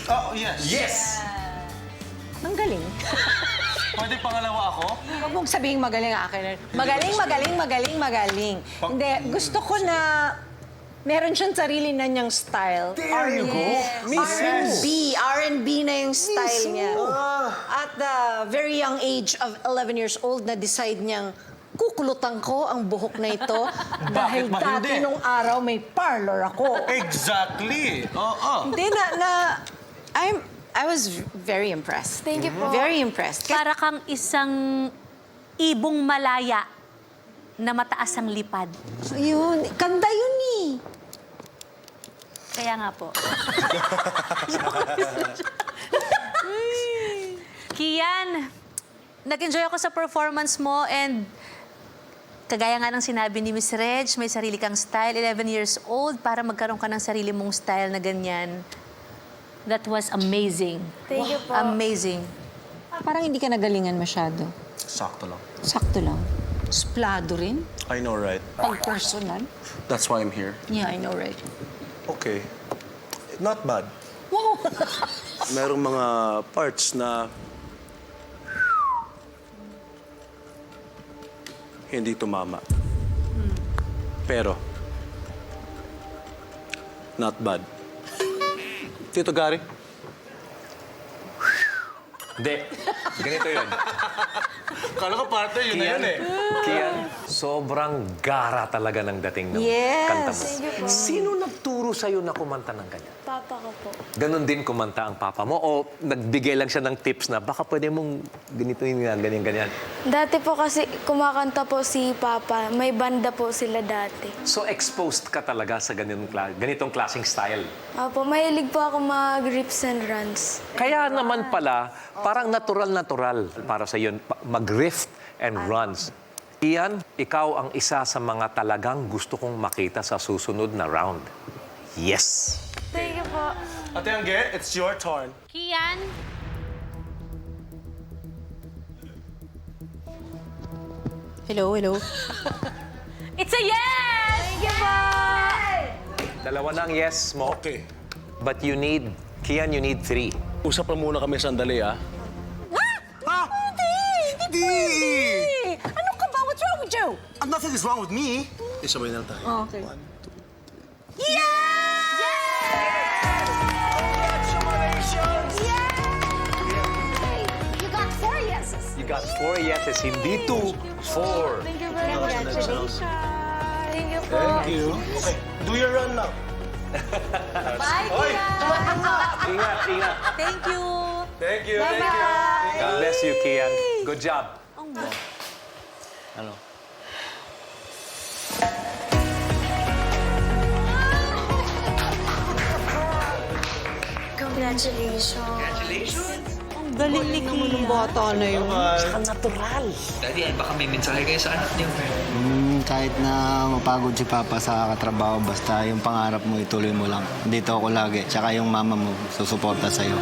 Oh, yes. Yes! Ang galing. Pwede pangalawa ako? Huwag mong sabihing magaling akin. Magaling. Hindi, gusto ko na meron siyang sarili na niyang style. There you go. R&B na yung style niya. At the very young age of 11 years old, na-decide niyang kukulutan ko ang buhok na ito dahil ba dati hindi? nung araw may parlor ako. Exactly. Oo. Hindi I was very impressed. Thank you po. Very impressed. Para kang isang ibong malaya na mataas ang lipad. Yun, ganda yun eh. Kaya nga po. Kian, nag-enjoy ako sa performance mo and kagaya nga ng sinabi ni Miss Reg, may sarili kang style, 11 years old, para magkaroon ka ng sarili mong style na ganyan. That was amazing. Thank you po. Amazing. Parang hindi ka nagalingan masyado. Sakto lang. Sakto lang. Splado rin. I know, right? Pag personal. That's why I'm here. Yeah, I know, right? Okay. Not bad. Wow! Merong mga parts na hindi tumama. Pero, not bad. Tito Gary? Hindi. Ganito yun. Kala ko partner, yun na yun eh. Kian, sobrang gara talaga ng dating ng Yes. kanta mo. Thank you po. Sino nagturo sa'yo na kumanta ng ganyan? Papa ko po. Ganon din kumanta ang papa mo o nagbigay lang siya ng tips na baka pwede mong ganito yung ganyan-ganyan. Dati po kasi kumakanta po si Papa. May banda po sila dati. So exposed ka talaga sa ganitong klaseng style. Opo, mahilig po ako mag-rips and runs. Kaya naman pala, parang natural para sa yun, mag-riff and runs. Ian, ikaw ang isa sa mga talagang gusto kong makita sa susunod na round. Yes! Thank you po. Ate Angge, it's your turn. Kian, Hello. it's a yes! Thank you po. Dalawa na ang yes mo. Okay. But you need, Kian, you need 3. Usap na muna kami sandali, ah. Hindi! Ano ka ba? What's wrong with you? Nothing is wrong with me. Isabay na lang tayo. Okay. You got 4 yeses. You got 4 yeses, hindi 2, 4. Thank you very much. Congratulations. Thank you po. Thank you. Okay, do your run now. Bye, Kian! Ingat. Thank you! Thank you. Bye-bye. God bless you, Kian. Good job. Ano? Congratulations. Ang galing ni Kian. Bata na yun. Daddy, baka may mensahe kayo sa anak niyo. Kahit na mapagod si Papa sa katrabaho, basta yung pangarap mo ituloy mo lang. Dito ako lagi. Tsaka yung mama mo susuporta sa'yo.